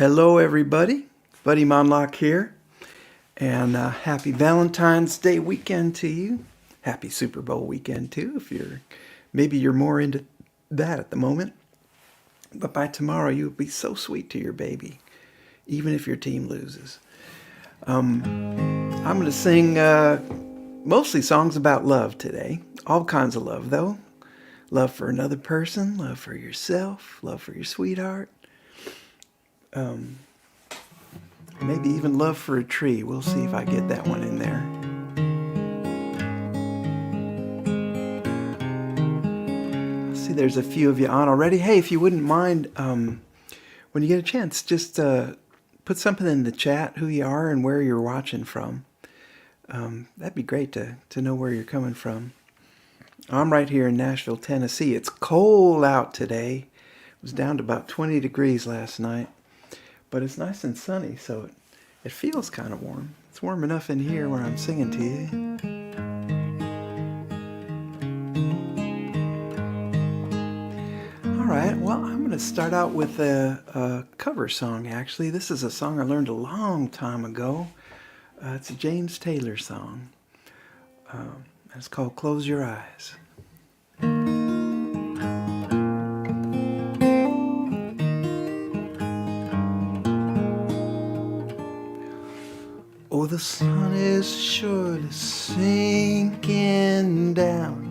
Hello, everybody. Buddy Monlock here, and happy Valentine's Day weekend to you. Happy Super Bowl weekend too, if you're more into that at the moment. But by tomorrow, you'll be so sweet to your baby, even if your team loses. I'm going to sing mostly songs about love today. All kinds of love, though. Love for another person, love for yourself, love for your sweetheart. Maybe even love for a tree. We'll see if I get that one in there. I see there's a few of you on already. Hey, if you wouldn't mind, when you get a chance, just put something in the chat, who you are and where you're watching from. That'd be great to know where you're coming from. I'm right here in Nashville, Tennessee. It's cold out today. It was down to about 20 degrees last night. But it's nice and sunny, so it feels kind of warm. It's warm enough in here where I'm singing to you. All right, well, I'm going to start out with a cover song, actually. This is a song I learned a long time ago. It's a James Taylor song. It's called Close Your Eyes. Oh, the sun is surely sinking down,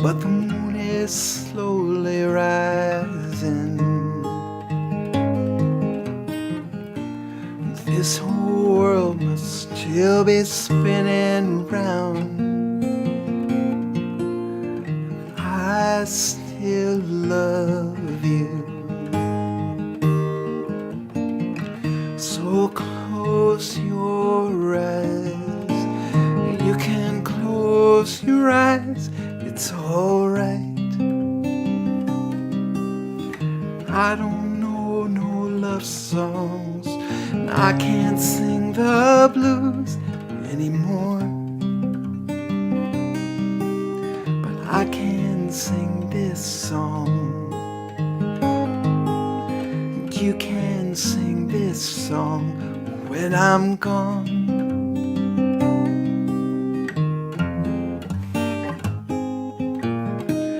but the moon is slowly rising. This whole world must still be spinning round. I still love you. So close your eyes. You can close your eyes. It's alright. I don't know no love songs, and I can't sing the blues anymore, but I can sing this song. You can sing this song when I'm gone.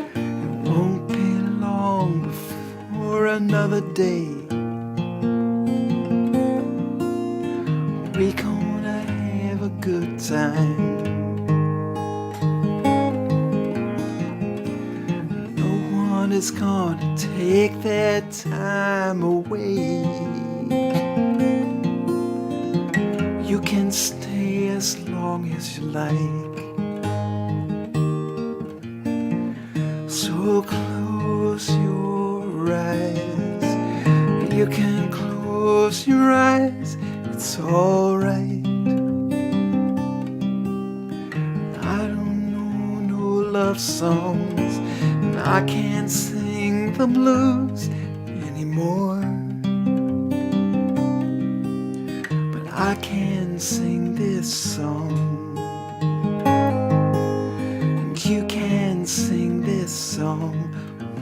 It won't be long before another day we gonna have a good time. No one is gonna take that time away. You can stay as long as you like. So close your eyes. You can close your eyes. It's alright. I don't know no love songs, and I can't sing the blues anymore, but I can sing this song. And you can sing this song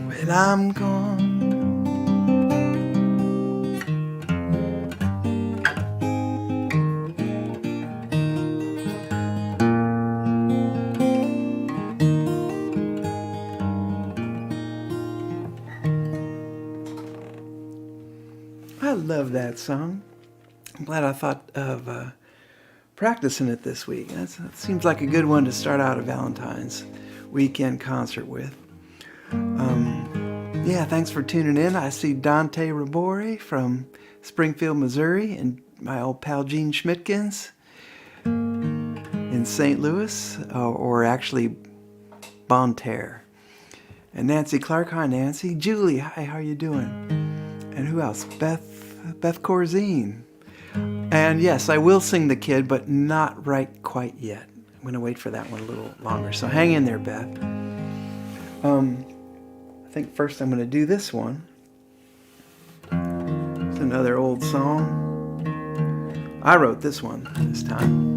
when I'm gone. I love that song. I'm glad I thought of practicing it this week. That seems like a good one to start out a Valentine's weekend concert with. Yeah, thanks for tuning in. I see Dante Rabore from Springfield, Missouri, and my old pal Gene Schmidtkins in St. Louis, or actually Bonne Terre. And Nancy Clark. Hi, Nancy. Julie. Hi, how are you doing? And who else? Beth Corzine. And yes, I will sing The Kid, but not right quite yet. I'm going to wait for that one a little longer. So hang in there, Beth. I think first I'm going to do this one. It's another old song. I wrote this one this time.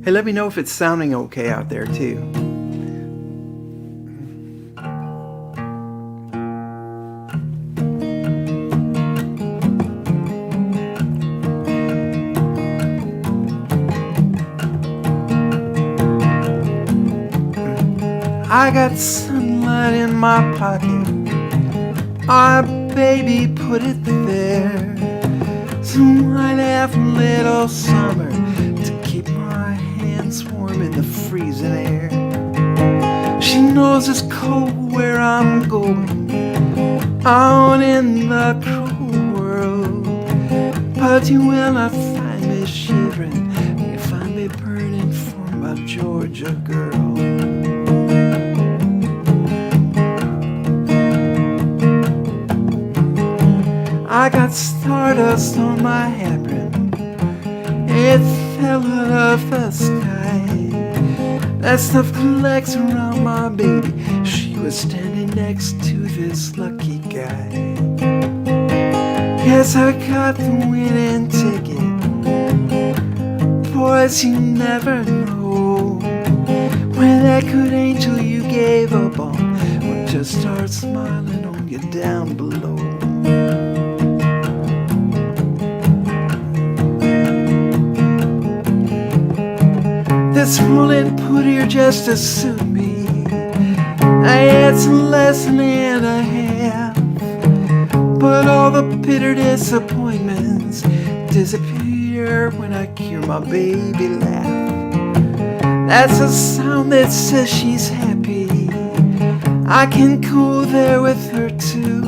Hey, let me know if it's sounding okay out there, too. I got sunlight in my pocket. Our baby put it there. Some white half little summer to keep my hands warm in the freezing air. She knows it's cold where I'm going, out in the cruel world. But you will not find me shivering, you find me burning for my Georgia girl. I got stardust on my hat brim, it fell out of the sky. That stuff collects around my baby, she was standing next to this lucky guy. Guess I got the winning ticket. Boys, you never know when that good angel you gave up on will just start smiling on you down below. This woolen put here just to suit me. I had some less than a half, but all the bitter disappointments disappear when I hear my baby laugh. That's a sound that says she's happy. I can go there with her too.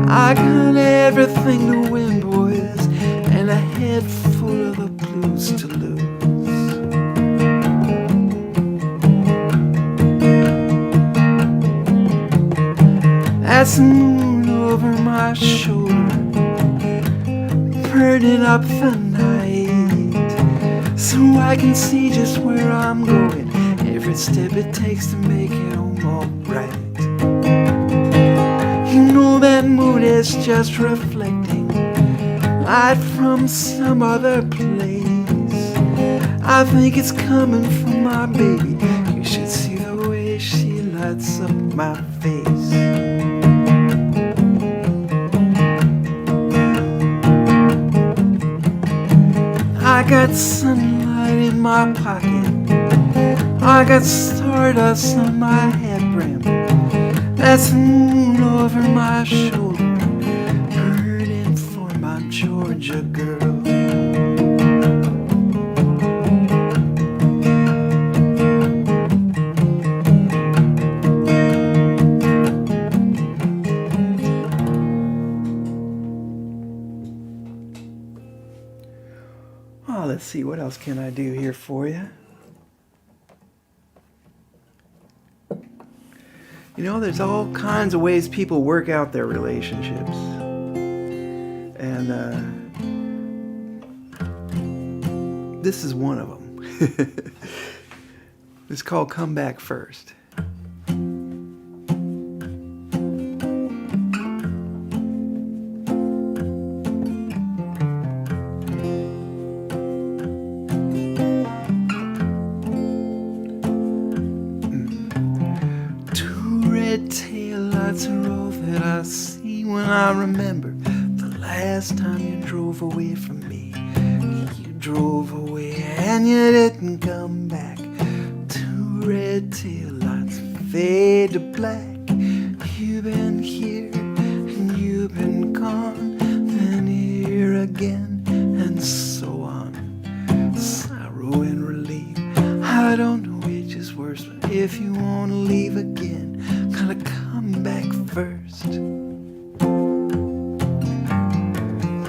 I got everything to win, boys, and a head full of the blues to lose. That's the moon over my shoulder, burning up the night, so I can see just where I'm going, every step it takes to make it home alright. You know that moon is just reflecting light from some other place. I think it's coming from my baby, you should see the way she lights up my face. I got sunlight in my pocket, I got stardust on my hat brim. That's the moon over my shoulder, burning for my Georgia girl. Oh, let's see, what else can I do here for you? You know, there's all kinds of ways people work out their relationships. And this is one of them. It's called Come Back First. Taillights are all that I see when I remember the last time you drove away from me. You drove away and you didn't come back. Two red taillights fade to black. You've been here and you've been gone, then here again and so on. Sorrow and relief, I don't know which is worse, but if you want to leave again, gotta come back first.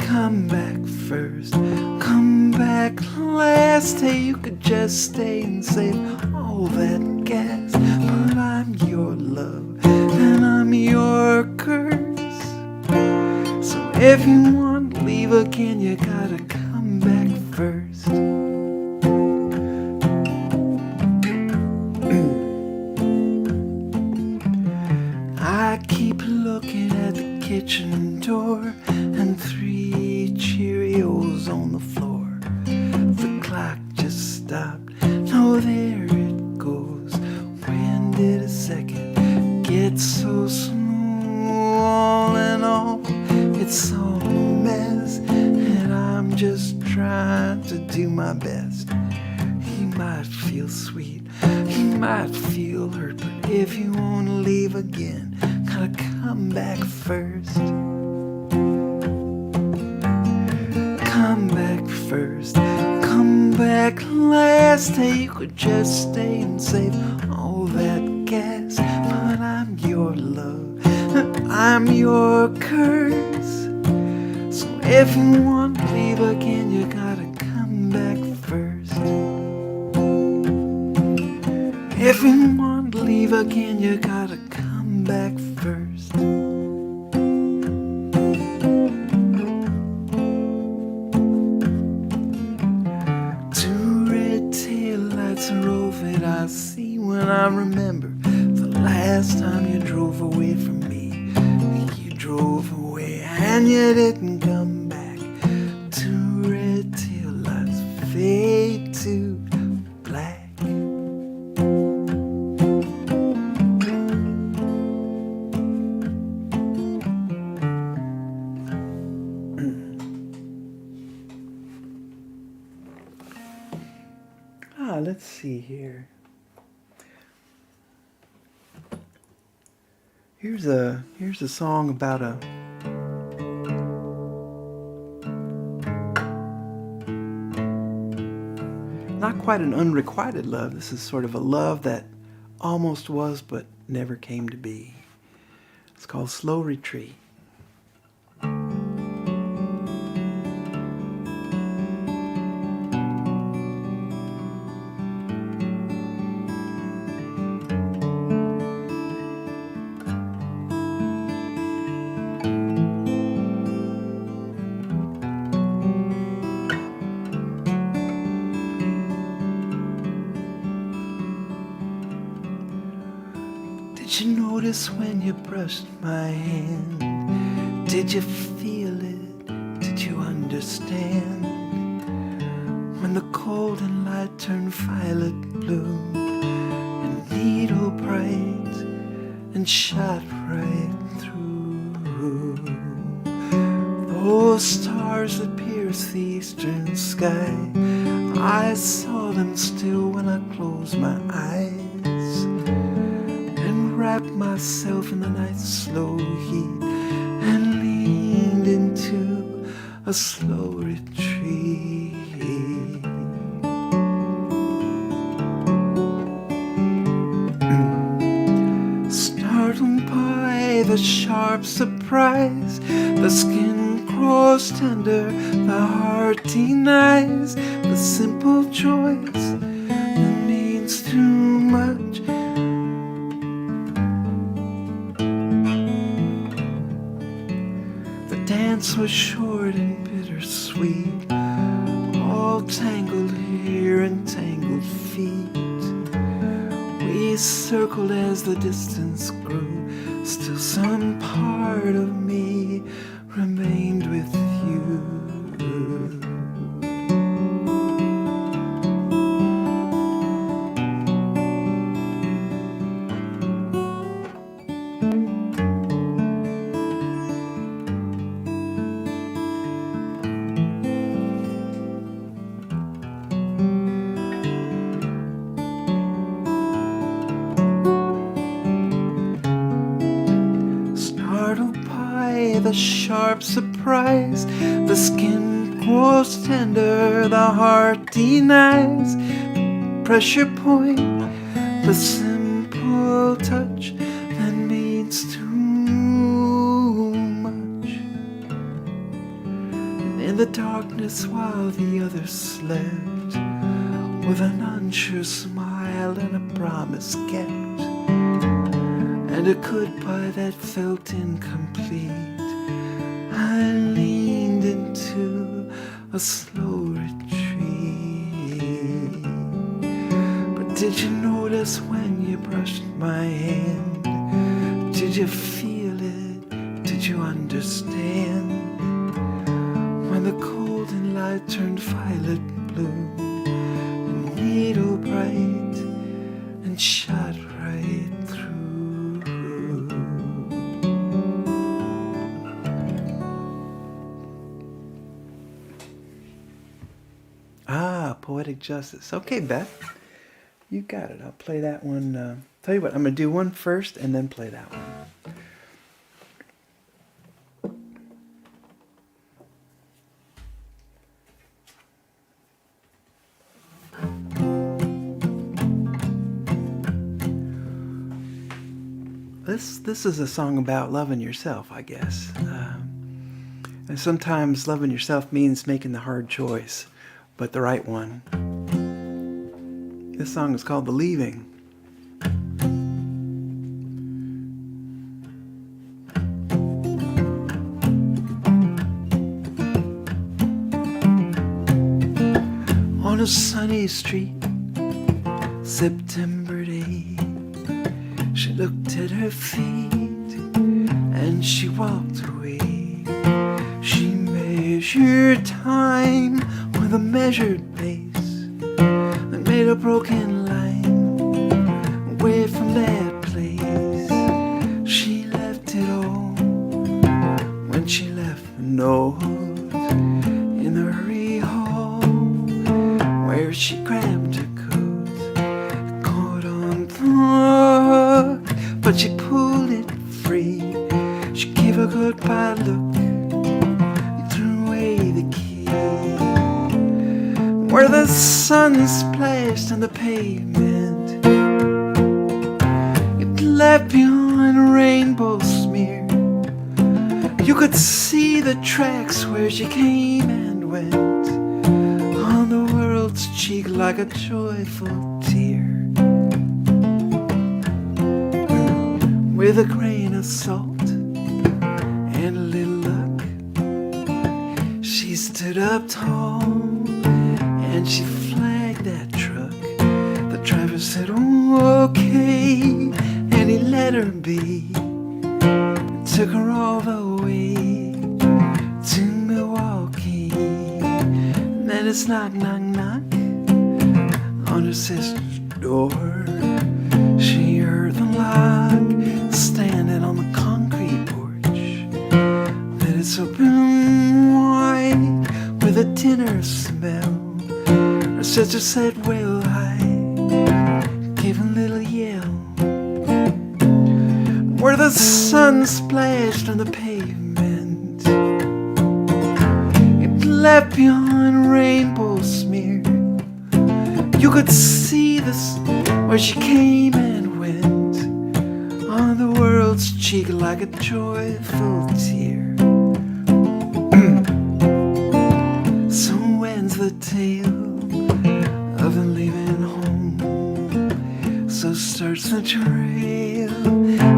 Come back first. Come back last. Hey, you could just stay and save all that gas, but I'm your love and I'm your curse. So if you want to leave again, you gotta come back first. I keep looking at the kitchen door and 3 Cheerios on the floor. The clock just stopped, no, there it goes. When did a second get so slow? All in all, it's all a mess, and I'm just trying to do my best. You might feel sweet, you might feel hurt, but if you wanna leave again, gotta come back first. Come back first. Come back last. Hey, you could just stay and save all that gas. But I'm your love, I'm your curse. So if you want to leave again, you gotta come back first. If you want to leave again, you gotta come back first. Two red tail lights drove it, I see when I remember the last time you drove away from me. You drove away and you didn't come back. Two red tail lights fade to black. Let's see here. Here's a song about a not quite an unrequited love. This is sort of a love that almost was but never came to be. It's called Slow Retreat. Did you notice when you brushed my hand? Did you feel it? Did you understand? When the cold and light turned violet blue and needle bright and shot right through those stars that pierce the eastern sky, I saw them still when I closed my eyes. Wrapped myself in the night's slow heat and leaned into a slow retreat. Startled by the sharp surprise, the skin grows tender, the heart denies the simple choice that means too much. Dance was short and bittersweet, all tangled hair and tangled feet. We circled as the distance grew, still some part of me remained with you. The sharp surprise, the skin grows tender, the heart denies the pressure point, the simple touch that means too much. And in the darkness while the others slept, with an unsure smile and a promise kept, and a goodbye that felt incomplete, I leaned into a slow retreat. But did you notice when you brushed my hand? Did you feel it? Did you understand? When the cold and light turned violet blue and needle bright and shot right through. Poetic justice. Okay, Beth. You got it. I'll play that one. Tell you what, I'm going to do one first and then play that one. This is a song about loving yourself, I guess. And sometimes loving yourself means making the hard choice, but the right one. This song is called The Leaving. On a sunny street, September day, she looked at her feet and she walked away. She measured time with a measured pace that made a broken line away from that place. She left it all when she left a note in the hurry hall where she grabbed her coat, caught on thought, but she pulled it free. She gave a goodbye look and threw away the key. Where the sun splashed on the pavement, it left behind a rainbow smear. You could see the tracks where she came and went on the world's cheek like a joyful tear. With a grain of salt and a little luck, she stood up tall and she flagged that truck. The driver said, "Oh, okay," and he let her be. Took her all the way to Milwaukee. And then it's knock, knock, knock on her sister's door. She heard the lock standing on the concrete porch. Then it's open wide with a dinner smell. Her sister said, "Well, I gave a little yell." Where the sun splashed on the pavement, it left behind a rainbow smear. You could see this where she came and went on the world's cheek like a joyful tear. So ends the tale of the leaving home. So starts the trail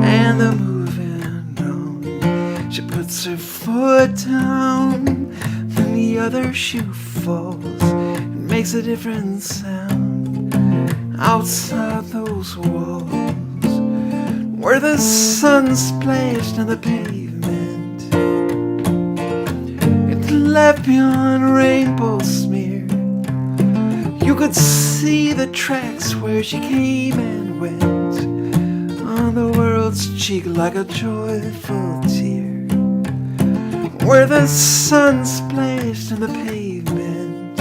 and the moving on. She puts her foot down, then the other shoe falls. It makes a different sound outside those walls. Where the sun splashed on the pavement, it left behind a rainbow smear. You could see the tracks where she came and went on the world's cheek like a joyful tear. Where the sun splashed on the pavement,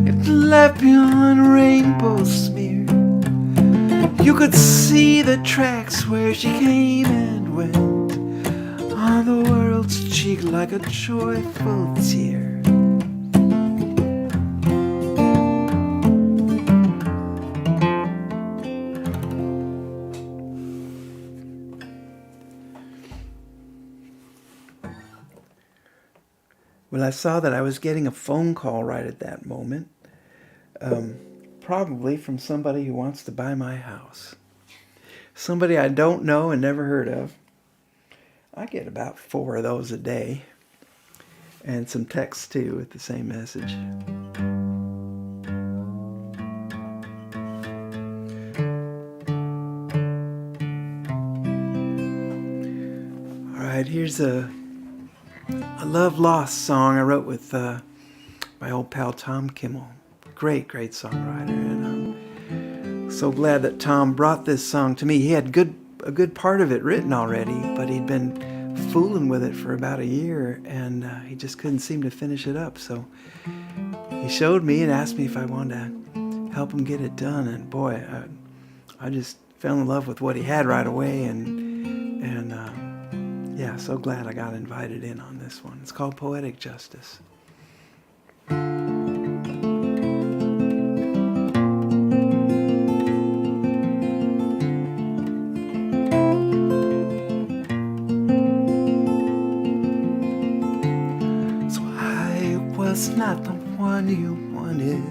it left behind a rainbow smear. You could see the tracks where she came and went on the world's cheek like a joyful tear. Well, I saw that I was getting a phone call right at that moment, probably from somebody who wants to buy my house. Somebody I don't know and never heard of. I get about 4 of those a day, and some texts too with the same message. All right, here's a Love Lost song I wrote with my old pal Tom Kimmel. Great songwriter, and I'm so glad that Tom brought this song to me. He had a good part of it written already, but he'd been fooling with it for about a year, and he just couldn't seem to finish it up. So he showed me and asked me if I wanted to help him get it done. And boy, I just fell in love with what he had right away, and yeah, so glad I got invited in on this one. It's called Poetic Justice. So I was not the one you wanted.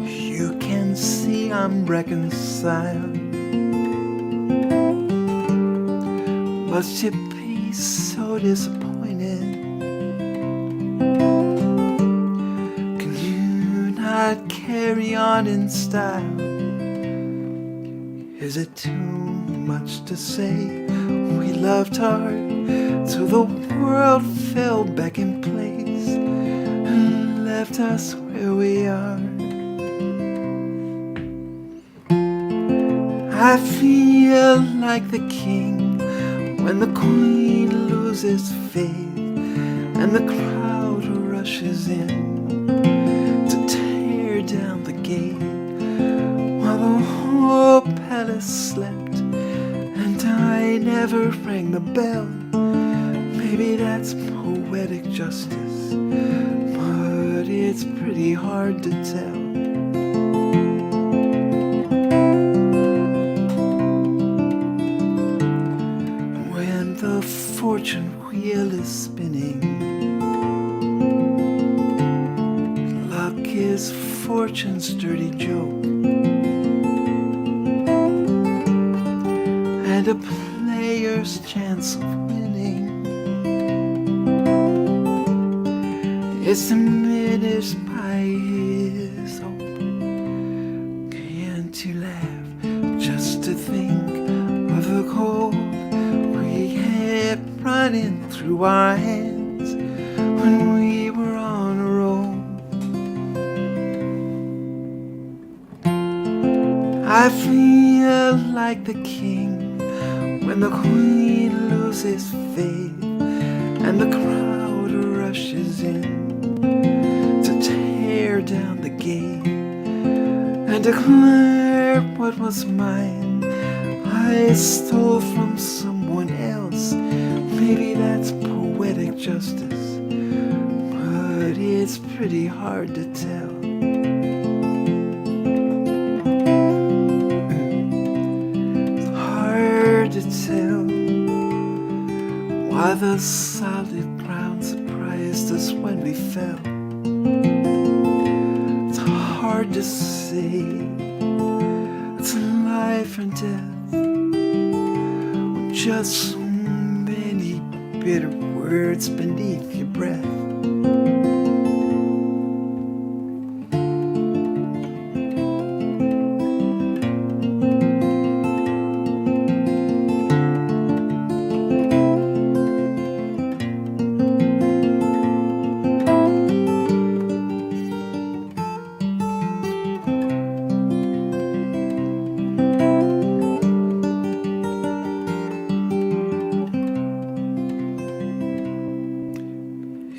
You can see I'm reconciled, but you'd be so disappointed. Can you not carry on in style? Is it too much to say we loved hard till the world fell back in place and left us where we are? I feel like the king when the queen loses faith and the crowd rushes in to tear down the gate while the whole palace slept and I never rang the bell. Maybe that's poetic justice, but it's pretty hard to tell. When the fortune wheel is spinning, luck is fortune's dirty joke, and a player's chance of winning is diminished by his hope. Can't you laugh just to think of the cold we had running through our hands when we were on a roll? I feel like the king when the queen loses faith and the crowd rushes in to tear down the gate and declare what was mine I stole from someone else. Maybe that's poetic justice, but it's pretty hard to tell. It's hard to tell why the solid ground surprised us when we fell. It's hard to say it's life and death, or just so many bitter words beneath your breath.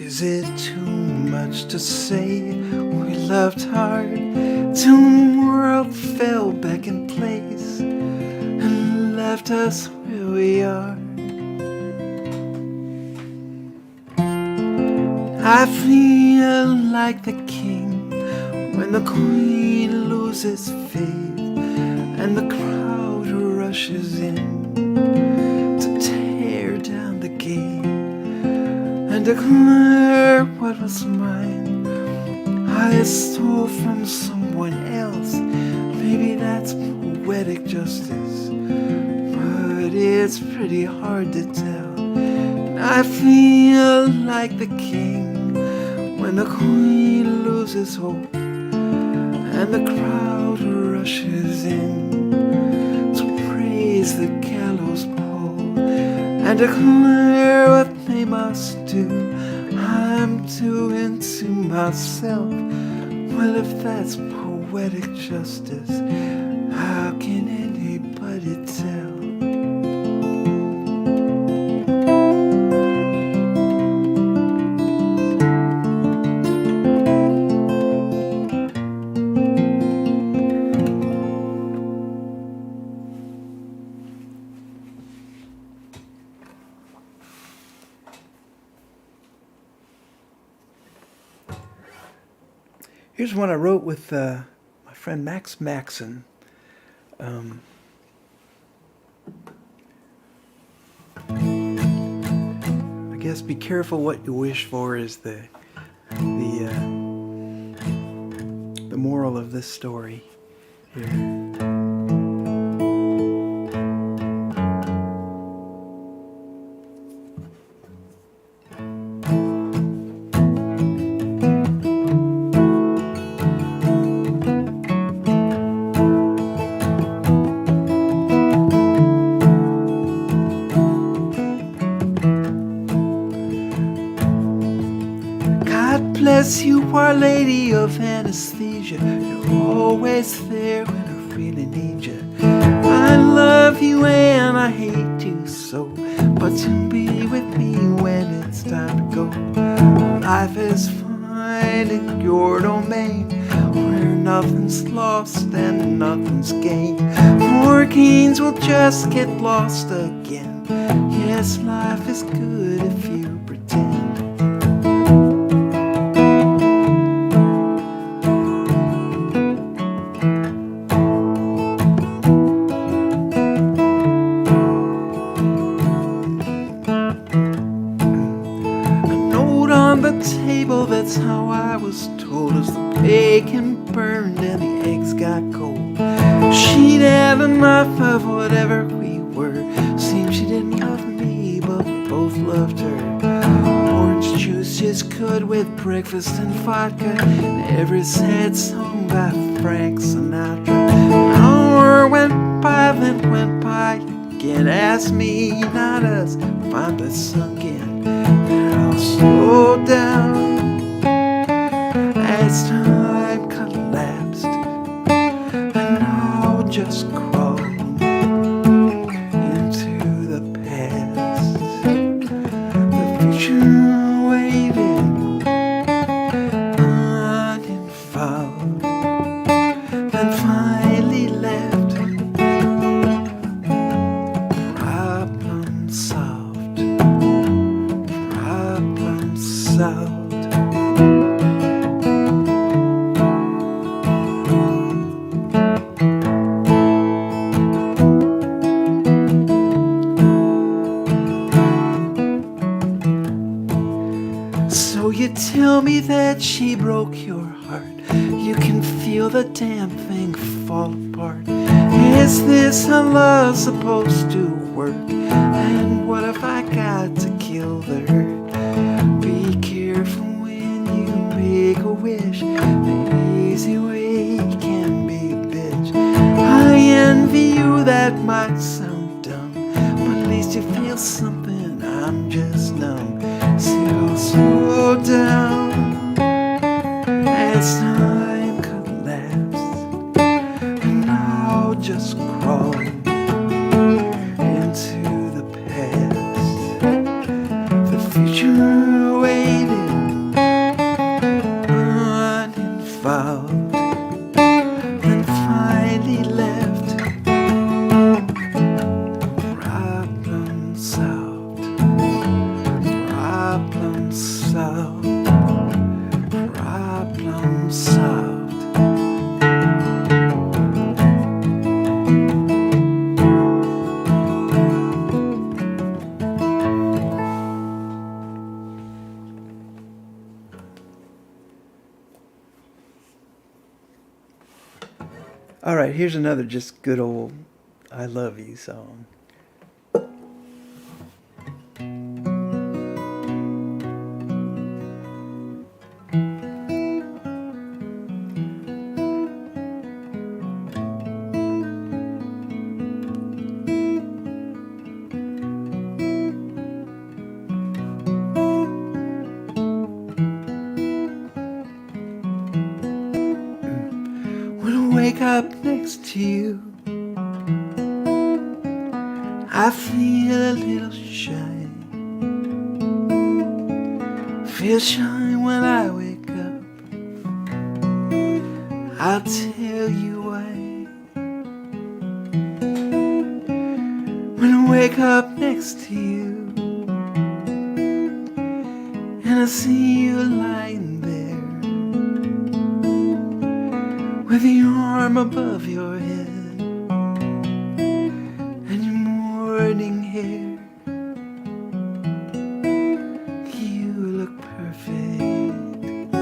Is it too much to say we loved hard till the world fell back in place and left us where we are? I feel like the king when the queen loses faith and the crowd rushes in to tear down the gate and declare what was mine I stole from someone else. Maybe that's poetic justice, but it's pretty hard to tell. And I feel like the king when the queen loses hope and the crowd rushes in to praise the gallows pole and declare what they must do. I'm doing to myself, well, if that's poetic justice, how can anybody tell? Here's one I wrote with my friend Max Maxon. I guess be careful what you wish for is the moral of this story here. Bless you, Our Lady of Anesthesia. You're always there when I really need you. I love you and I hate you so, but to be with me when it's time to go. Life is fine in your domain, where nothing's lost and nothing's gained. More gains will just get lost again. Yes, life is good if you pretend. Table, that's how I was told, as the bacon burned and the eggs got cold. She'd had enough of whatever we were. Seemed she didn't love me, but we both loved her. Orange juice is good with breakfast and vodka, and every sad song by Frank Sinatra. An hour went by, then went by again. Ask me not us, finally sunk in. I'll slow down as time collapsed, and I'll just crawl into the past. The future waiting uninvolved, then finally left. Problem solved. Problem solved. So you tell me that she broke your heart. You can feel the damn thing fall apart. Is this how love's supposed to work? And what if I got to kill the hurt? Be careful when you make a wish. The easy way can be a bitch. I envy you, that might sound dumb, but at least you feel something. I'm just numb. See, I'll slow down as time collapsed, and I'll just crawl into the past. The future waiting uninvolved, then finally left. Problem solved. Problem solved. Problem solved. All right, here's another just good old I love you song. When I wake up next to you, I feel a little shy. Feel shy when I wake up. I'll tell you why. When I wake up next to you and I see you lying there, with the arm above your head and your morning hair. You look perfect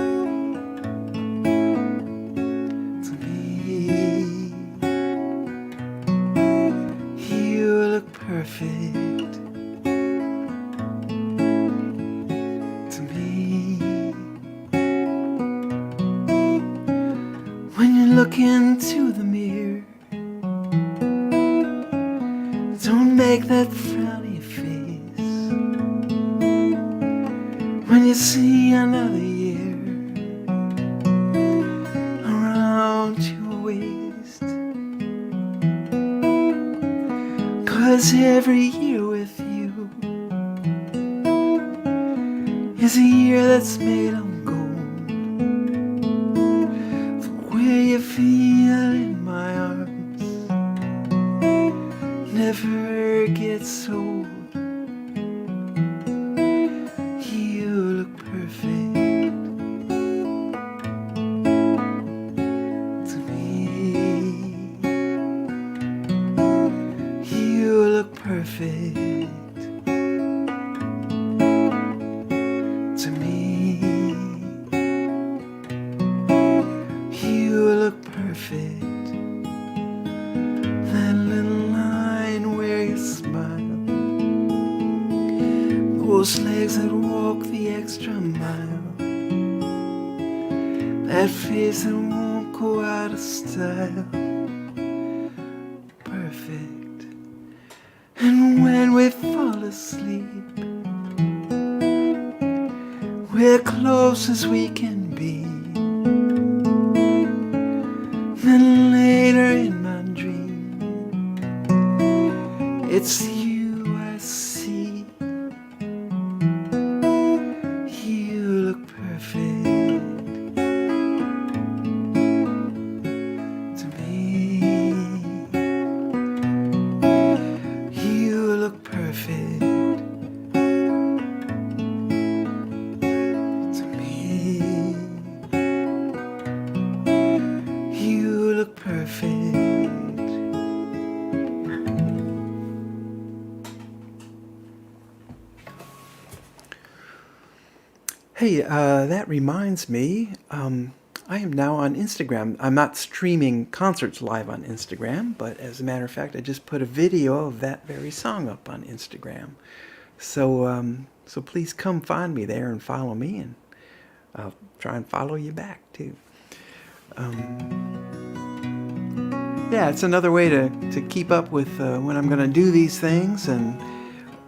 to me. You look perfect to me. When you look into the mirror, don't make that frowny face. When you see another year around your waist, 'cause every year with you is a year that's made of gold. The way you feel in my arms never gets old. You look perfect to me. You look perfect to me. You look perfect. That little line where you smile, those legs that walk the extra mile, that face that won't go out of style. Perfect. And when we fall asleep, we're close as we can be. Then later in my dream, it's you I see. You look perfect to me. You look perfect to me. You look perfect. Hey, that reminds me, I am now on Instagram. I'm not streaming concerts live on Instagram, but as a matter of fact, I just put a video of that very song up on Instagram. So please come find me there and follow me, and I'll try and follow you back too. Yeah, it's another way to keep up with when I'm going to do these things and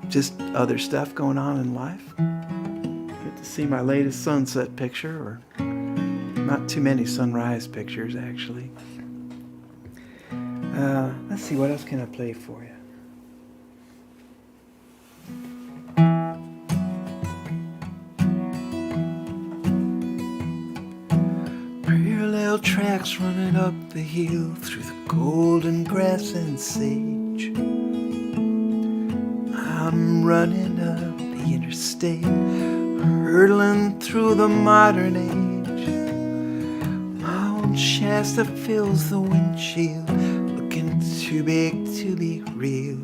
just other stuff going on in life. Get to see my latest sunset picture, or not too many sunrise pictures actually. Let's see, what else can I play for you? Parallel tracks running up the hill through the golden grass and sage. I'm running up the interstate, hurtling through the modern age. My old Shasta fills the windshield, looking too big to be real.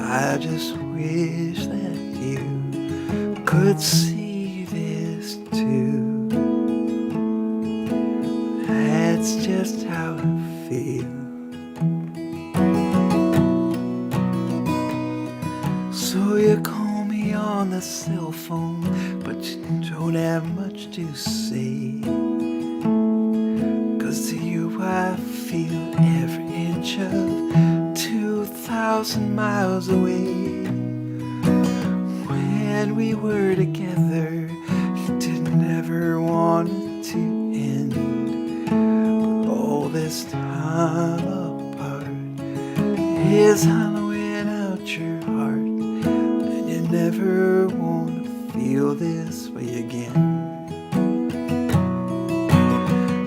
I just wish that you could see this too. That's just how I feel. So you call me on the cell phone, but you don't have much to say. 'Cause to you I feel every inch of 2,000 miles away. When we were together, you didn't ever want it to end. But all this time apart is hollowing out your heart, and you never want to feel this way again.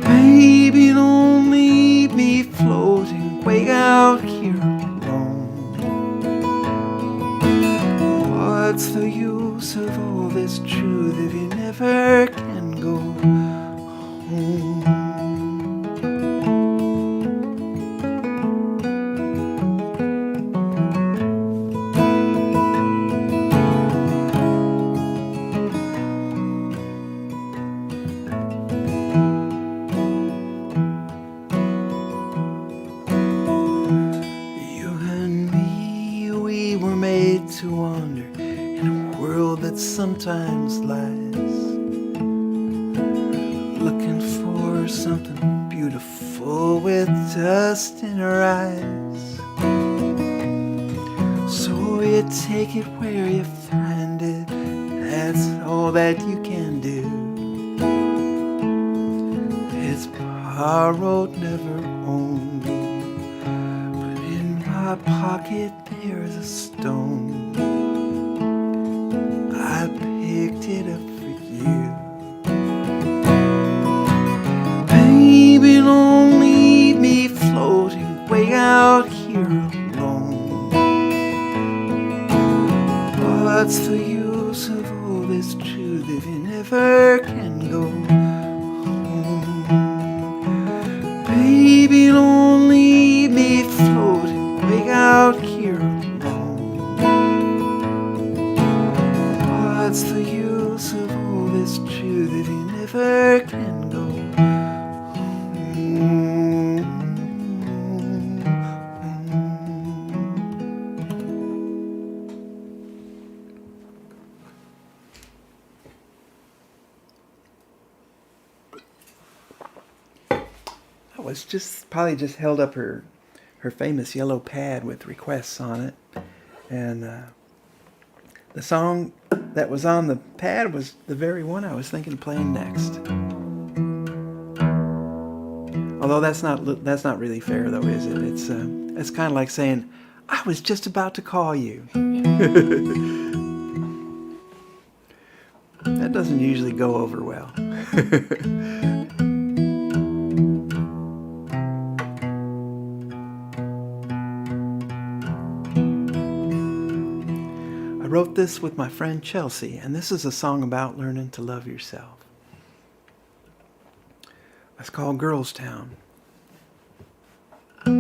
Baby, don't leave me floating way out here alone. What's the use of all this truth if you never can go home? to wander in a world that sometimes lies, looking for something beautiful with dust in her eyes. So you take it where you find it, that's all that you can do. It's borrowed, never owned, but in my pocket there's a stone. I picked it up for you. Baby, don't leave me floating way out here alone. What's the use of all this truth if you never can go home? Baby, don't leave me floating way out here alone. What's the use of all this truth if you never can go home? Was probably just held up her famous yellow pad with requests on it, and the song that was on the pad was the very one I was thinking of playing next. Although that's not really fair, though, is it? It's kind of like saying, I was just about to call you. That doesn't usually go over well. I wrote this with my friend Chelsea, and this is a song about learning to love yourself. It's called Girls Town. You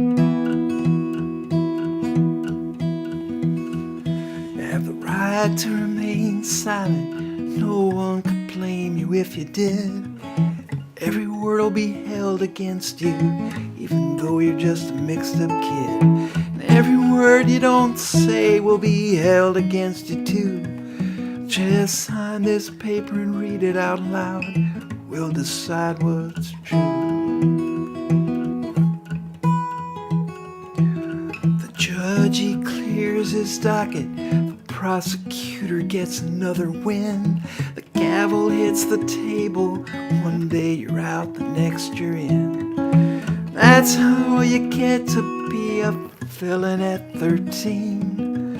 have the right to remain silent. No one could blame you if you did. Every word will be held against you, even though you're just a mixed up kid. And every word you don't say will be held against you too. Just sign this paper and read it out loud. We'll decide what's true. The judge, he clears his docket. The prosecutor gets another win. The gavel hits the table. One day you're out, the next you're in. That's how you get to be a felon at 13.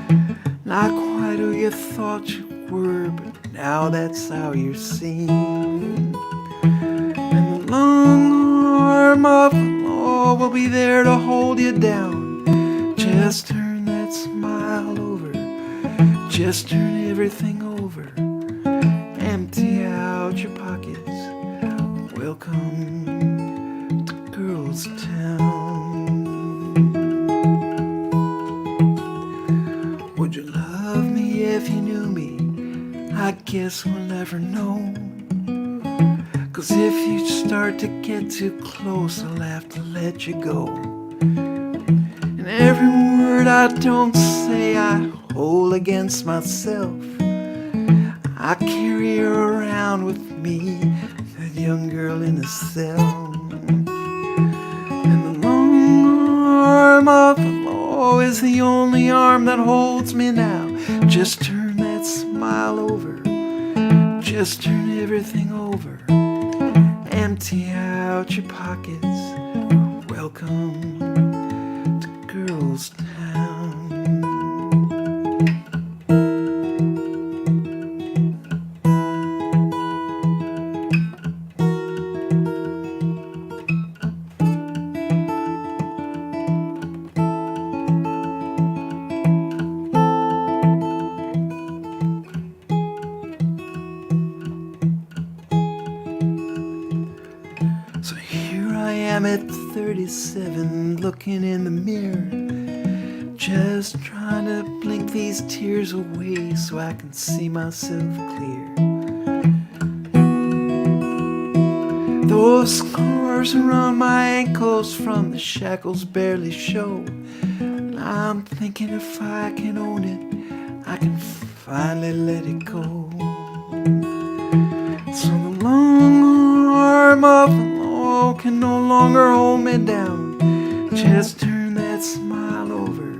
Not quite who you thought you were, but now that's how you're seen. And the long arm of the law will be there to hold you down. Just turn that smile over. Just turn everything over. Empty out your pockets. Welcome to Girls Town. Would you love me if you knew me? I guess we'll never know. 'Cause if you start to get too close, I'll have to let you go. And every word I don't say, I hold against myself. I carry her around with me, that young girl in a cell. And the long arm of the law is the only arm that holds me now. Just turn that smile over. Just turn everything over. Empty out your pockets. Welcome to Girls Town. So here I am at 37, looking in the mirror, just trying to blink these tears away so I can see myself clear. Those scars around my ankles from the shackles barely show, and I'm thinking if I can own it, I can finally let it go. So the long arm of the law can no longer hold me down. Just turn that smile over,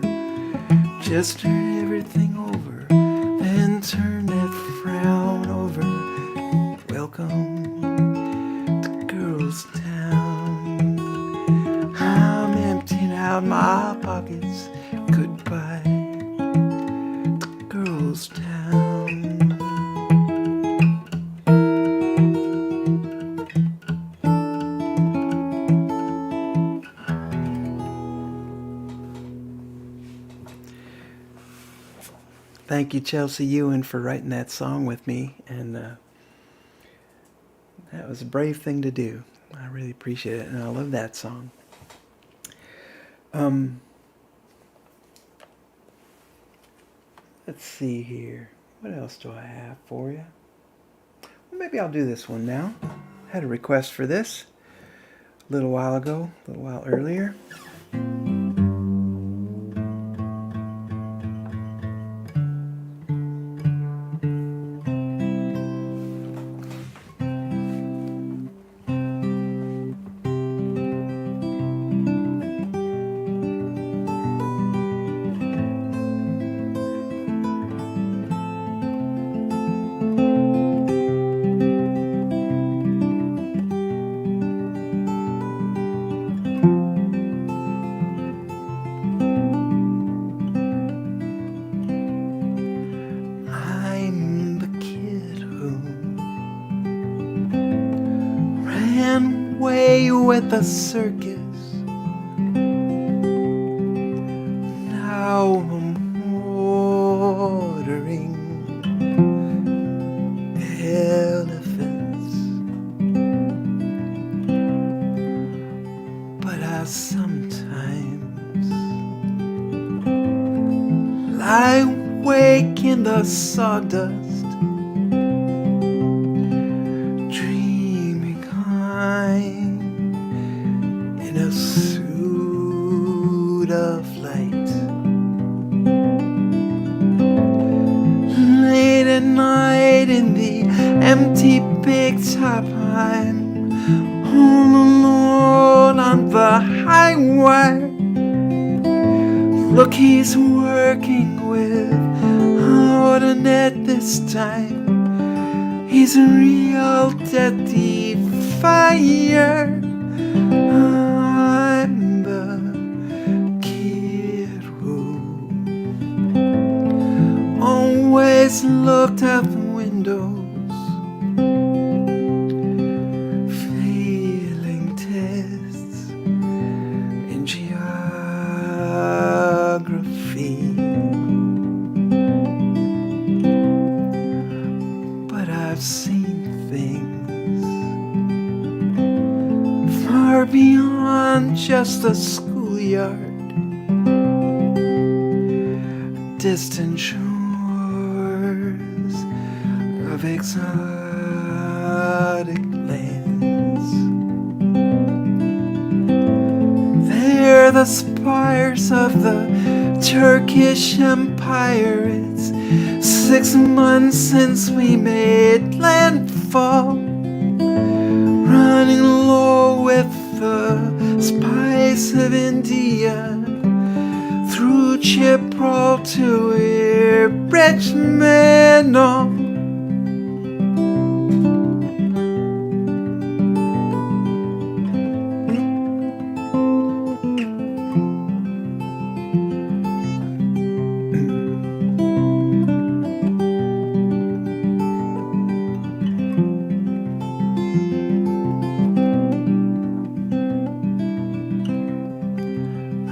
just turn everything over, then turn that frown over. Welcome to Girls Town. I'm emptying out my pockets. Goodbye to Girls Town. Thank you, Chelsea Ewan, for writing that song with me, and that was a brave thing to do. I really appreciate it, and I love that song. Let's see here. What else do I have for you? Well, maybe I'll do this one now. I had a request for this a little while ago, a little while earlier. I'm the kid who ran away with the circus. Now I'm ordering elephants, but I sometimes lie awake in the sawdust, dreaming I'm in a suit of light. Late at night in the empty big top, I'm all alone on the highway. Look, he's working without a net this time. He's a real deadly fire. I'm the kid who always looked out the windows, failing tests in geography. But I've seen things far beyond just the schoolyard, distant shores of exotic lands. They're the spires of the Turkish Empire. It's 6 months since we made landfall, running low with the spice of India, through Gibraltar to where Bridgemen are.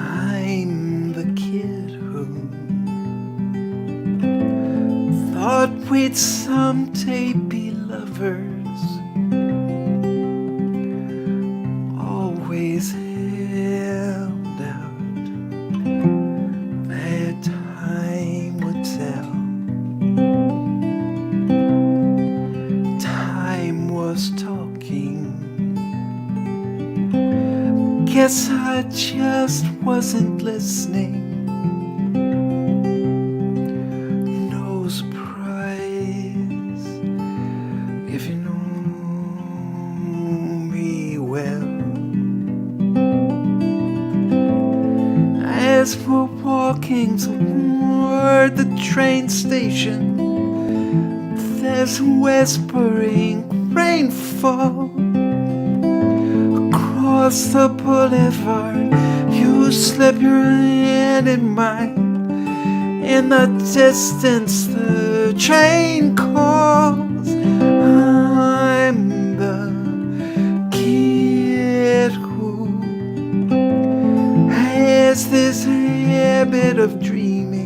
I'm the kid who thought we'd someday be lovers, always held out that time would tell. Time was talking, guess I just wasn't listening. walking toward the train station. There's whispering rainfall across the boulevard. You slip your hand in mine. In the distance, the train calls. I'm the kid who has this habit of dreaming.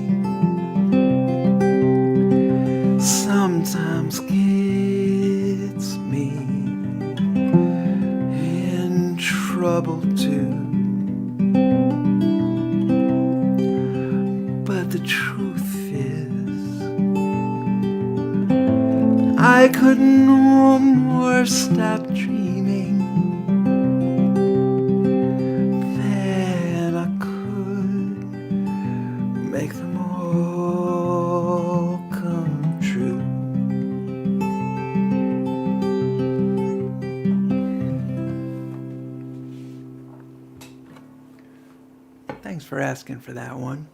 Sometimes gets me in trouble too. But the truth is, I could no more stop dreaming than I could make them all come true. Thanks for asking for that one.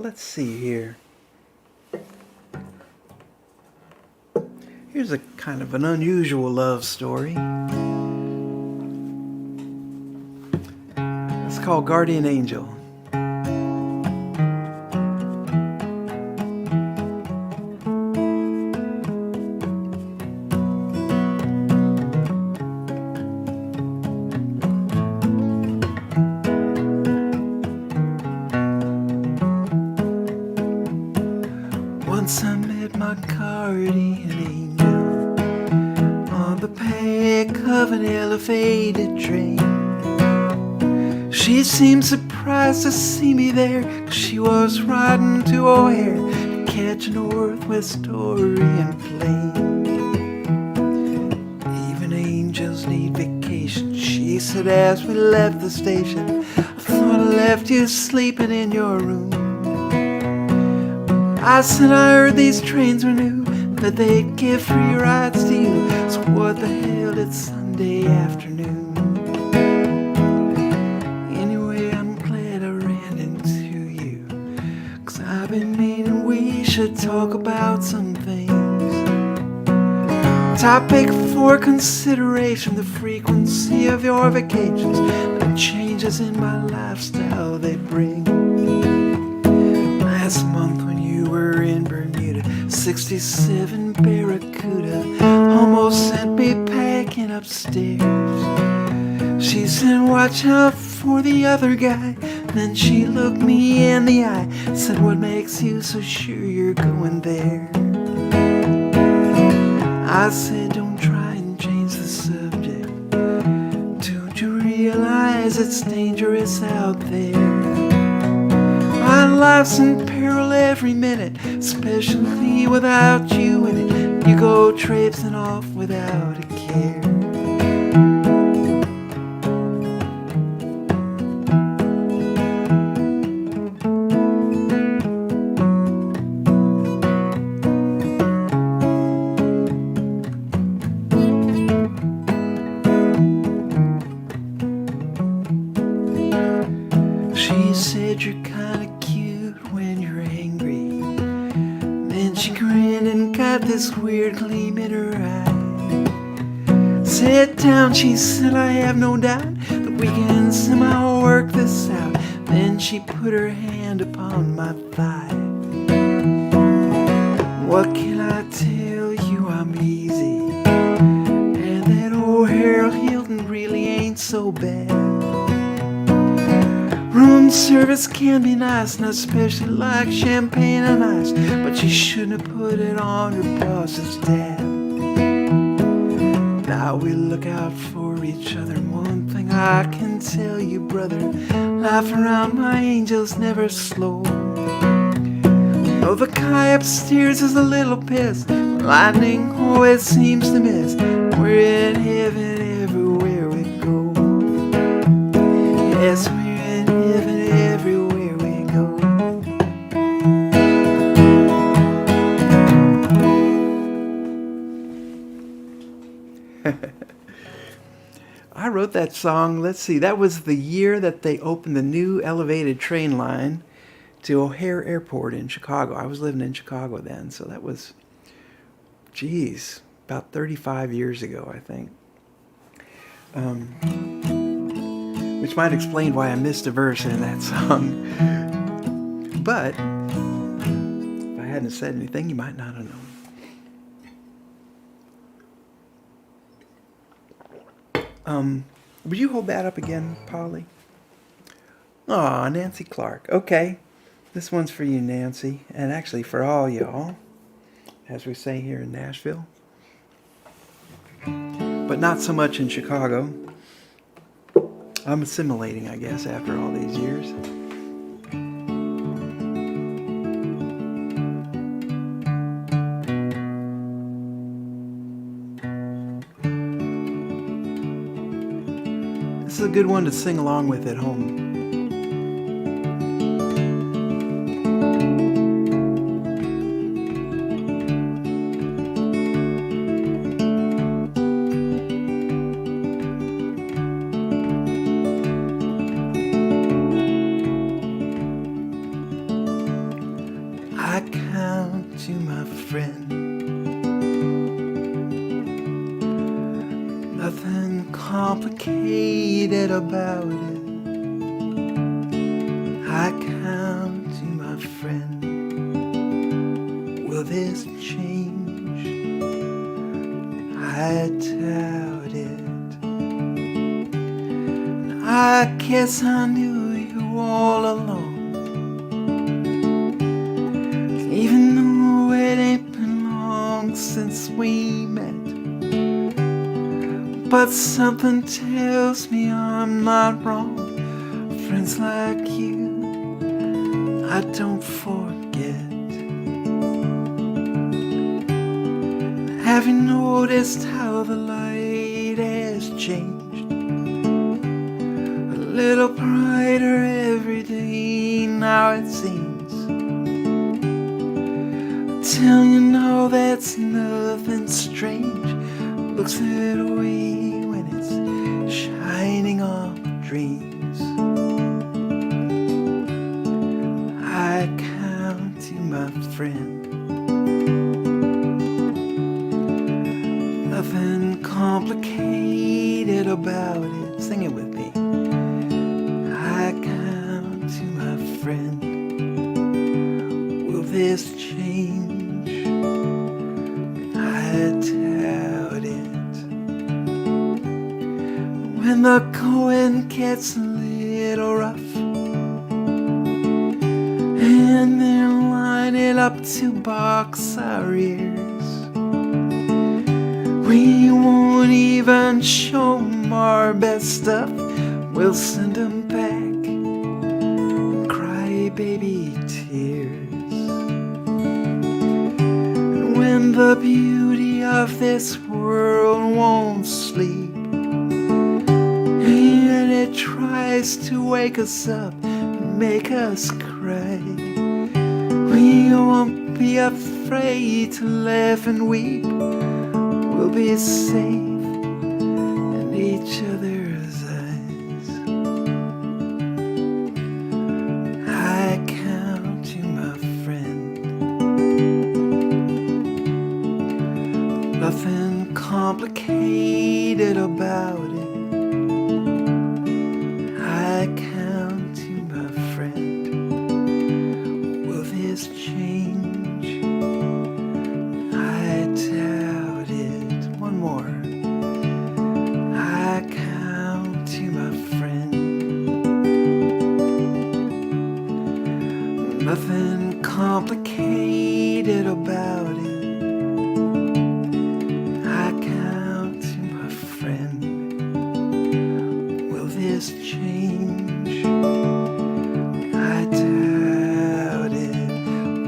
Let's see here. Here's a kind of an unusual love story. It's called Guardian Angel. Once I met my guardian angel on the back of an elevated train. She seemed surprised to see me there, 'cause she was riding to O'Hare to catch a Northwest Orient plane. Even angels need vacation, she said as we left the station. I thought I left you sleeping in your room. I said I heard these trains were new, that they'd give free rides to you. So what the hell, it's Sunday afternoon. Anyway, I'm glad I ran into you, 'cause I've been meaning we should talk about some things. Topic for consideration, the frequency of your vacations, the changes in my lifestyle they bring. Last month when you were in Bermuda, 67 Barracuda almost sent me packing upstairs. She said, watch out for the other guy. Then she looked me in the eye, said, what makes you so sure you're going there? I said, don't try and change the subject. Don't you realize it's dangerous out there? My life's in peril every minute, especially without you in it. You go traipsing off without a care. She said you're kinda cute when you're angry. Then she grinned and got this weird gleam in her eye. Sit down, she said, I have no doubt that we can somehow work this out. Then she put her hand upon my thigh. What can I tell you, I'm easy, and that old Harold Hilton really ain't so bad. Room service can be nice, and I especially like champagne and ice, but you shouldn't have put it on your boss's tab. Now we look out for each other, and one thing I can tell you, brother, life around my angel's never slow. Though the guy upstairs is a little pissed, lightning always seems to miss. We're in heaven everywhere we go. Yes, we're in heaven everywhere we go. I wrote wrote that song, let's see, that was the year that they opened the new elevated train line to O'Hare Airport in Chicago. I was living in Chicago then, so that was, geez, about 35 years ago, I think. Which might explain why I missed a verse in that song. But if I hadn't said anything, you might not have known. Would you hold that up again, Polly? Aw, Nancy Clark. Okay. This one's for you, Nancy, and actually for all y'all, as we say here in Nashville. But not so much in Chicago. I'm assimilating, I guess, after all these years. This is a good one to sing along with at home. I count you my friend. Nothing complicated about it. I count you my friend. Will this change? I doubt it. I guess I knew you all along. Even though it ain't been long since we met. But something tells me I'm not wrong. Friends like you, I don't forget. Have you noticed how the light has changed? A little brighter every day now it seems. Till you know that's nothing strange. Looks that way when it's shining on dreams. I count you my friend. Nothing complicated about it. Sing it with me. I count you my friend. Will this change? I doubt it. When the going gets a little rough and they're lining up to box our ears, we won't even show 'em our best stuff. We'll send 'em back and cry baby tears. And when the beauty of this world won't sleep and it tries to wake us up and make us cry, we won't be afraid to laugh and weep. We'll be safe in each other's eyes. I count you my friend. Nothing complicated about it. I count you my friend. Will this change? I doubt it. One more. I count you my friend. Nothing complicated about it. I count you my friend. Will this change? I doubt it.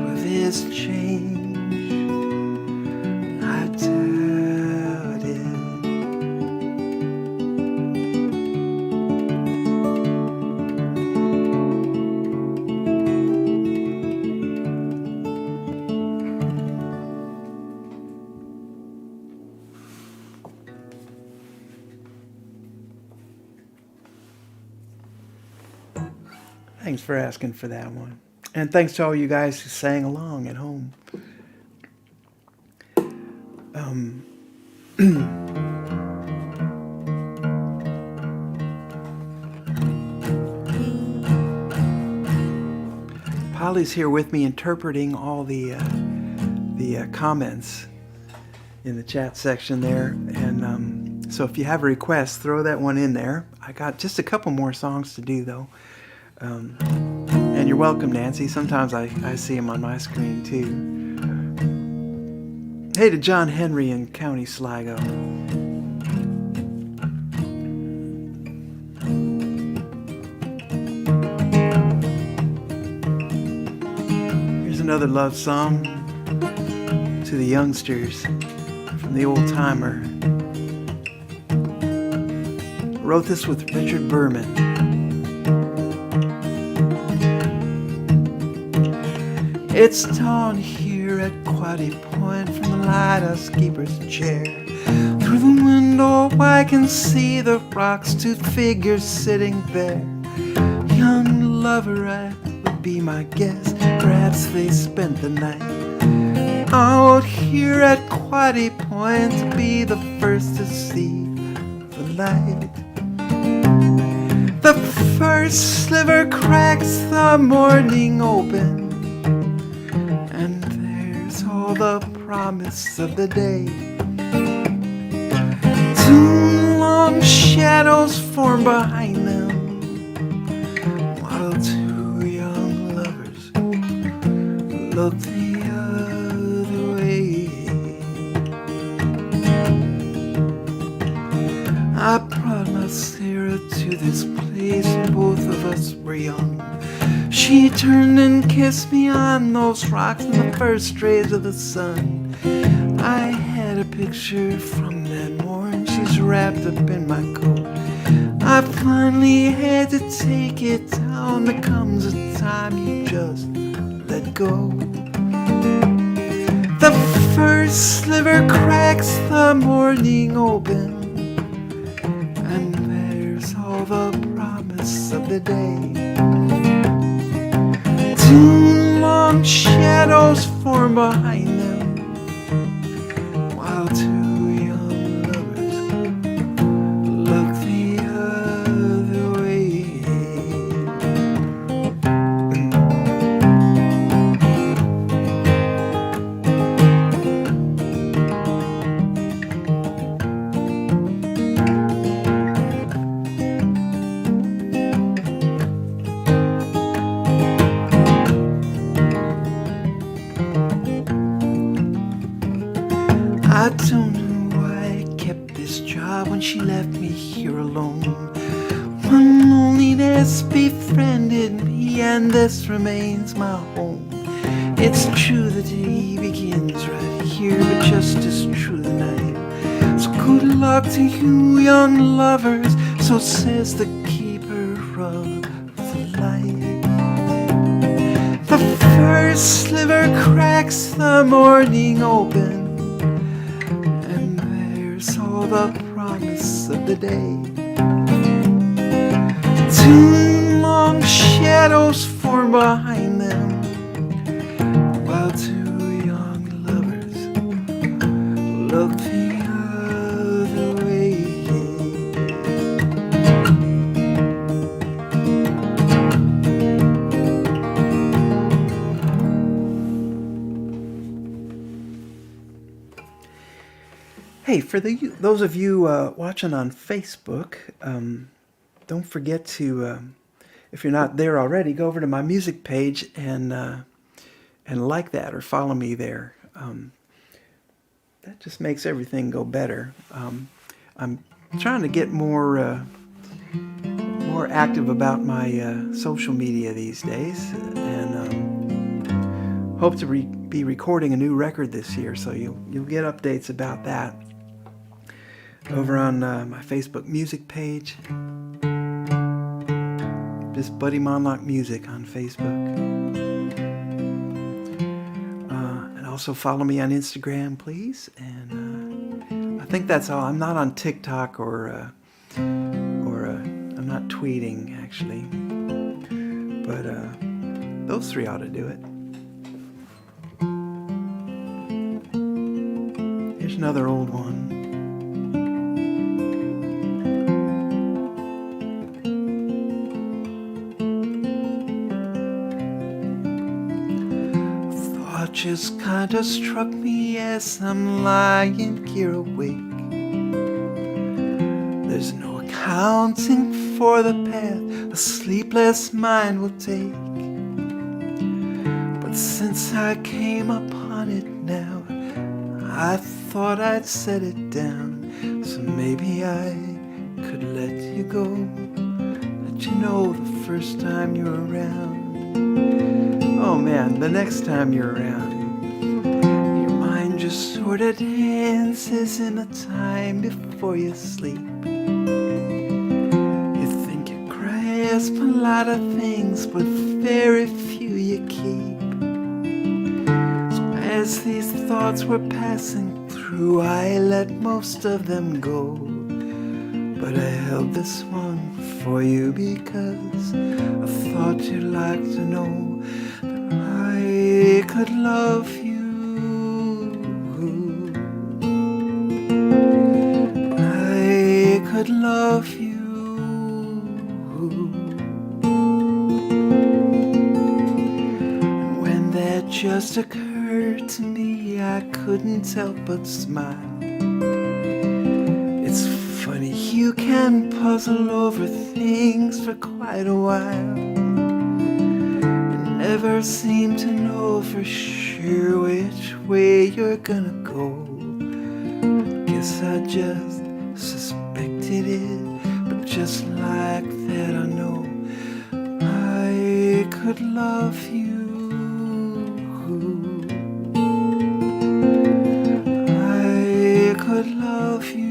Will this change? I doubt it. Thanks for asking for that one. And thanks to all you guys who sang along at home. Polly's here with me interpreting all the comments in the chat section there. And so if you have a request, throw that one in there. I got just a couple more songs to do, though. And you're welcome, Nancy. Sometimes I see them on my screen, too. Hey to John Henry in County Sligo. Here's another love song to the youngsters from the old timer. Wrote this with Richard Berman. It's dawn here at Quaddy Point from the lighthouse keeper's chair. Through the window I can see the rocks, two figures sitting there. Young lover, I would be my guess. Perhaps they spent the night out here at Quaddy Point to be the first to see the light. The first sliver cracks the morning open, and there's all the promise of the day. Two long shadows form behind them, while two young lovers look the other way. I brought my Sarah to this place when both of us were young. She turned and kissed me on those rocks in the first rays of the sun. I had a picture from that morning. She's wrapped up in my coat. I finally had to take it down. There comes a time you just let go. The first sliver cracks the morning open, and there's all the promise of the day. Two long shadows form behind them, while two young lovers look the other way. I don't know why I kept this job when she left me here alone. One loneliness befriended me, and this remains my home. It's true the day begins right here, but just as true the night. So good luck to you, young lovers, so says the keeper of the light. The first sliver cracks the morning open, all the promise of the day. Two long shadows form behind them, while two young lovers look the other way. Hey, for those of you watching on Facebook, don't forget to, if you're not there already, go over to my music page and like that or follow me there. That just makes everything go better. I'm trying to get more active about my social media these days, and hope to be recording a new record this year, so you'll get updates about that over on my Facebook music page. Just Buddy Monlock Music on Facebook. And also follow me on Instagram, please. And I think that's all. I'm not on TikTok or I'm not tweeting, actually. but those three ought to do it. Here's another old one. Thought just kinda struck me as I'm lying here awake. There's no accounting for the path a sleepless mind will take. But since I came upon it now, I thought I'd set it down. So maybe I could let you go, let you know the first time you're around. Oh man, the next time you're around, your mind just sort of dances in the time before you sleep. You think you grasp a lot of things, but very few you keep. So as these thoughts were passing through, I let most of them go. But I held this one for you because I thought you'd like to know that I could love you. I could love you. And when that just occurred to me, I couldn't help but smile. It's funny, you can puzzle over things for quite a while and never seem to know for sure which way you're gonna go. Guess I just suspected it, but just like that I know I could love you. I could love you.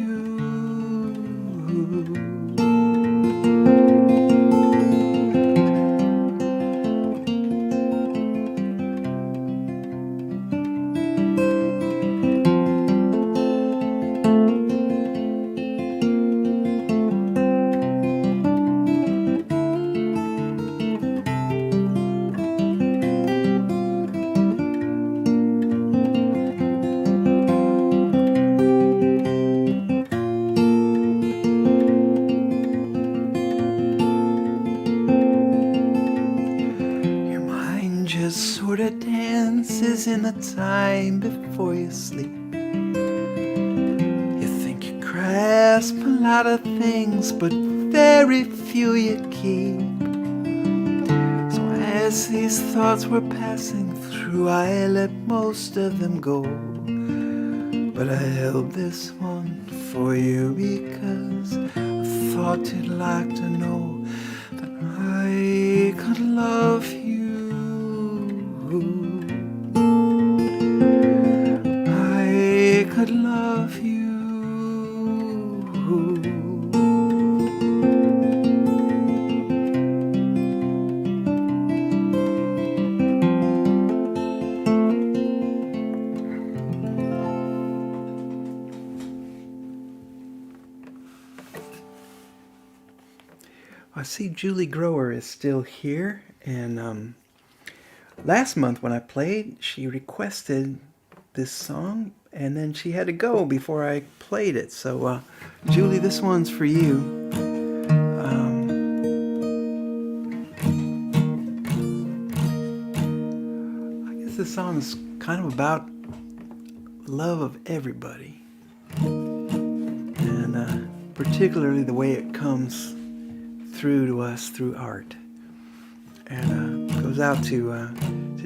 Just sort of dances in the time before you sleep. You think you grasp a lot of things, but very few you keep. So as these thoughts were passing through, I let most of them go. But I held this one for you because I thought you'd like to know that I could love you. I could love you. I see Julie Grower is still here, and last month when I played, she requested this song, and then she had to go before I played it. So, Julie, this one's for you. I guess this song is kind of about love of everybody, and particularly the way it comes through to us through art. And goes out to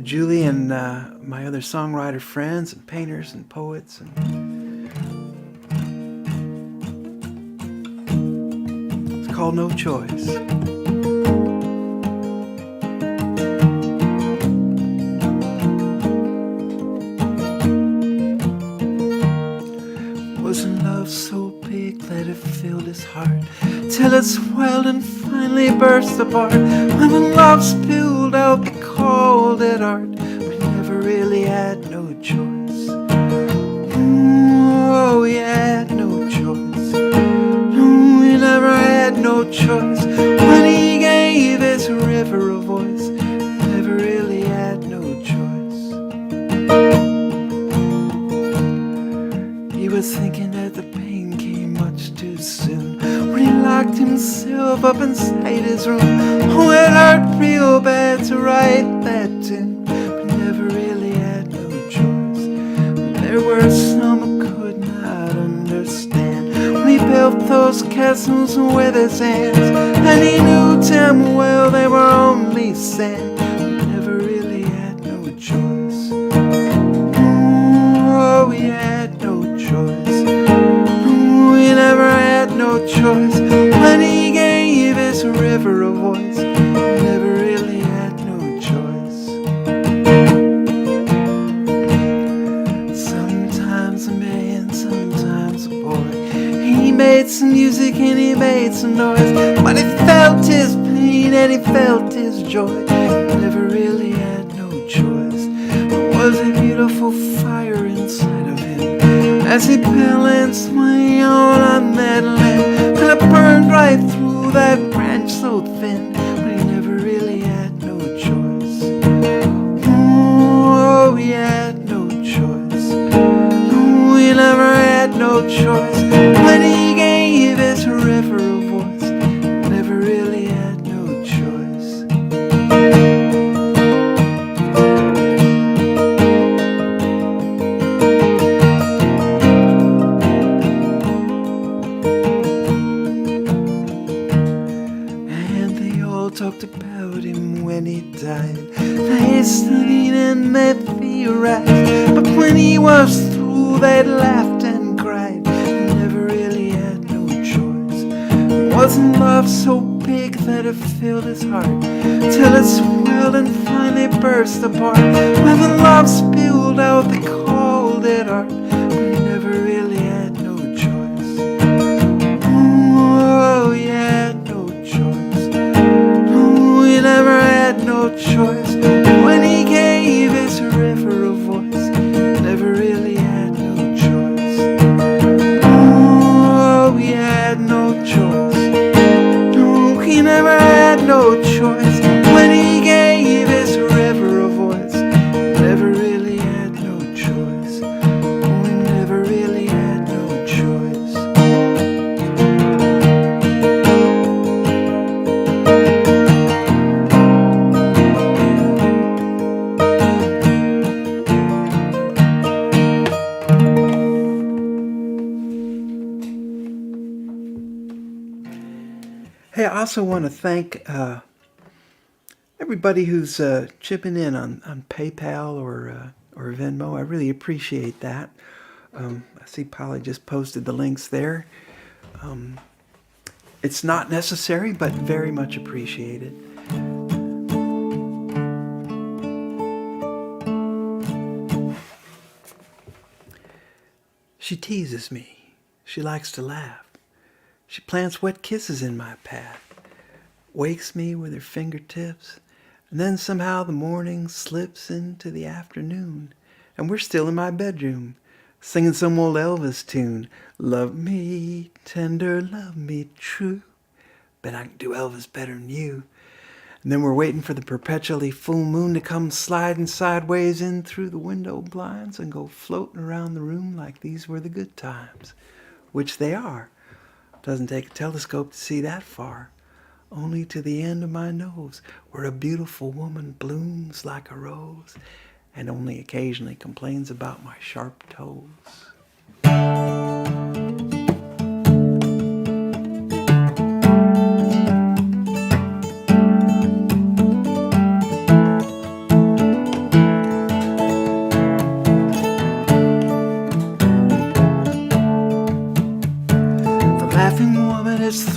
Julie and my other songwriter friends and painters and poets. And it's called No Choice. Wasn't love so big that it filled his heart, till it swelled and finally burst apart? When the love spilled out, we called it art. We never really had no choice. Oh, we had no choice. No, we never had no choice. When he gave his river a voice, himself up inside his room. Oh, it hurt real bad to write that tune, but never really had no choice. There were some who could not understand when he built those castles with his hands, and he knew damn well they were only sand. Never really had no choice. Oh, we had no choice. We never had no choice. When he gave his river a voice, never really had no choice. Sometimes a man, sometimes a boy. He made some music and he made some noise, but he felt his pain and he felt his joy. Never really had no choice. There was a beautiful fire inside of him as he balanced my own on that limb, and it burned right through that branch so thin, but he never really had no choice. Oh, he had no choice. Oh, he never had no choice. When he gave his river a voice, never really had no choice. Talked about him when he died. They studied and they theorized, but when he was through, they laughed and cried. He never really had no choice. Wasn't love so big that it filled his heart, till it swelled and finally burst apart? When the love spilled out, they called it art, but he never really had no choice. Oh, he had no choice. He never had no choice. When he gave his river a voice, never really had no choice. Oh, he had no choice. No, he never had no choice. When he gave his river a voice, never really had no choice. Oh, he never really had no choice. Hey, I also want to thank everybody who's chipping in on PayPal or Venmo. I really appreciate that. I see Polly just posted the links there. It's not necessary, but very much appreciated. She teases me. She likes to laugh. She plants wet kisses in my path, wakes me with her fingertips, and then somehow the morning slips into the afternoon, and we're still in my bedroom, singing some old Elvis tune. Love me tender, love me true. Bet I can do Elvis better than you. And then we're waiting for the perpetually full moon to come sliding sideways in through the window blinds and go floating around the room like these were the good times, which they are. Doesn't take a telescope to see that far. Only to the end of my nose, where a beautiful woman blooms like a rose and only occasionally complains about my sharp toes.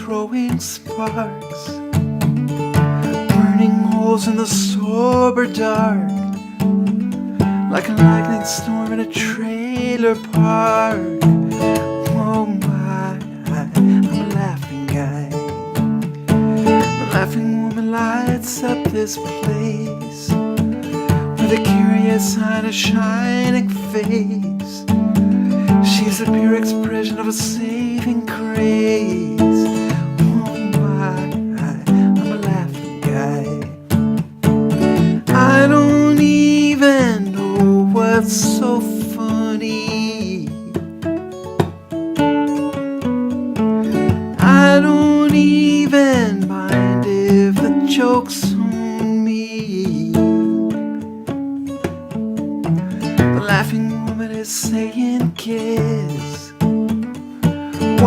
Throwing sparks, burning holes in the sober dark, like a lightning storm in a trailer park. Oh my, I'm a laughing guy. The laughing woman lights up this place with a curious eye and a shining face. She's the pure expression of a saving grace. What's so funny? I don't even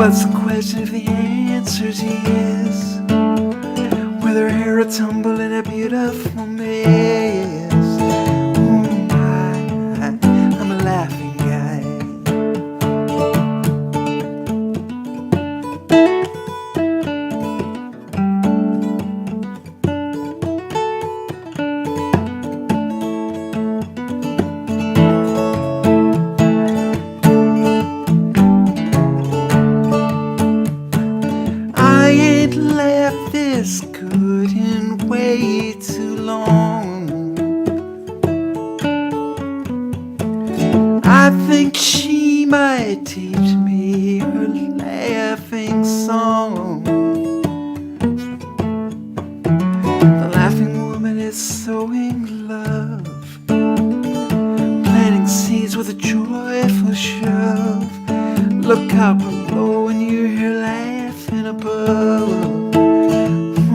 What's the question if the answer's yes? With her hair a tumble in a beautiful mess. Oh my, I'm a laughing guy. I ain't laughed this good in way too long. I think she might teach me her laughing song. The laughing woman is sowing love, planting seeds with a joyful shove. Look out below and you hear laughing above.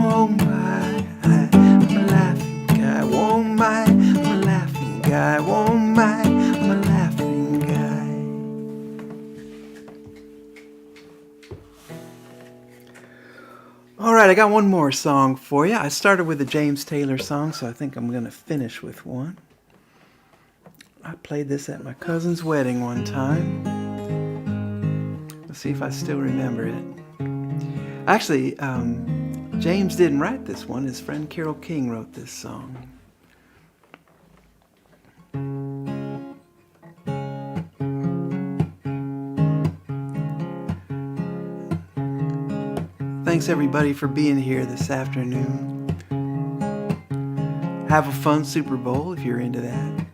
Oh my, I'm a laughing guy. Oh my, I'm a laughing guy. Oh my, I'm a laughing guy. All right, I got one more song for you. I started with a James Taylor song, so I think I'm going to finish with one. I played this at my cousin's wedding one time. Let's see if I still remember it. Actually, James didn't write this one. His friend Carole King wrote this song. Thanks everybody for being here this afternoon. Have a fun Super Bowl if you're into that.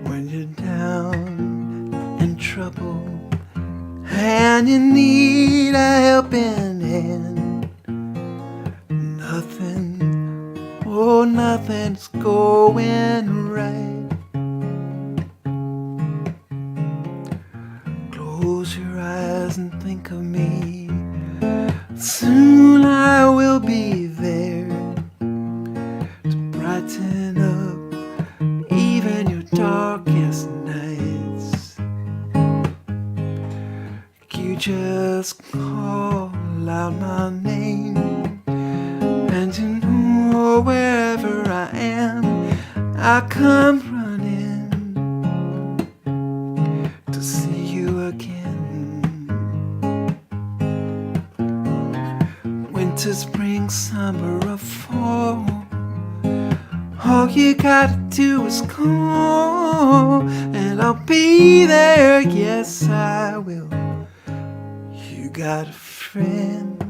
When you're down and trouble and you need a helping hand, nothing's going right. Close your eyes and think of me. Soon I will be there to brighten up even your darkest nights. You just call out my name, and you know wherever I am, I come running to see you again. Winter, spring, summer, or fall, all you gotta do is call, and I'll be there, yes I will. You got a friend,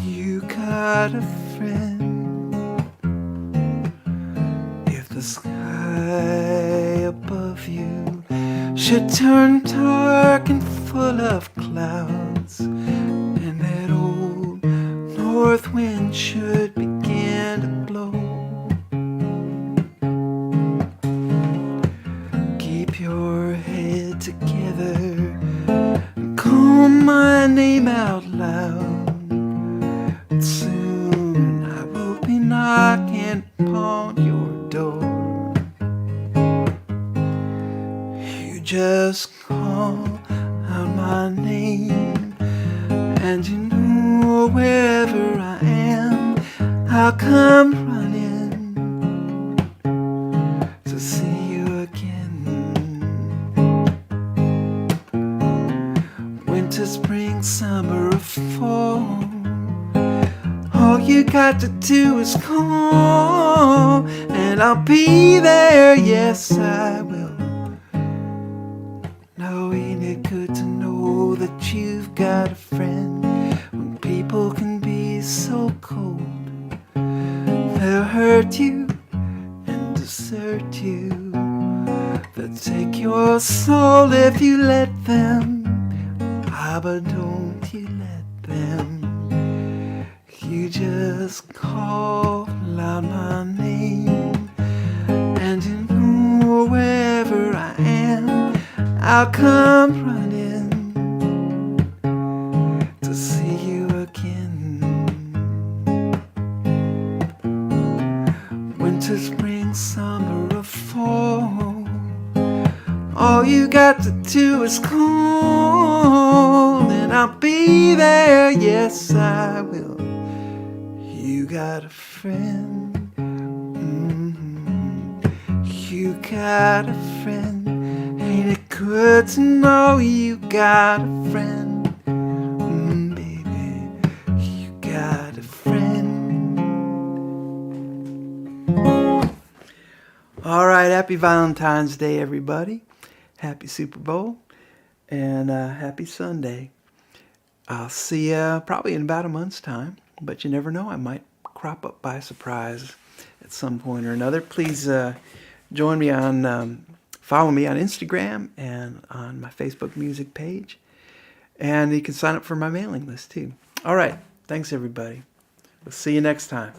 you got a friend. If the sky above you should turn dark and full of clouds, and that old north wind should begin to blow, keep your head together, call my name out loud. Soon I will be knocking upon your door. You just call out my name, and you know wherever I am, I'll come running to see you again. Winter, spring, summer, or fall, all you got to do is call, and I'll be there, yes I will. Now ain't it good to know that you've got a friend, when people can be so cold? They'll hurt you and desert you, they'll take your soul if you let them. But don't you let them. You just call out my name, and you know wherever I am, I'll come running to see you again. Winter, spring, summer, or fall, all you got tattoo is cold, and I'll be there, yes I will. You got a friend, you got a friend. Ain't it good to know you got a friend, baby, you got a friend. All right, happy Valentine's Day, everybody. Happy Super Bowl, and happy Sunday. I'll see you probably in about a month's time, but you never know. I might crop up by surprise at some point or another. Please join me on, follow me on Instagram and on my Facebook music page. And you can sign up for my mailing list too. All right, thanks everybody. We'll see you next time.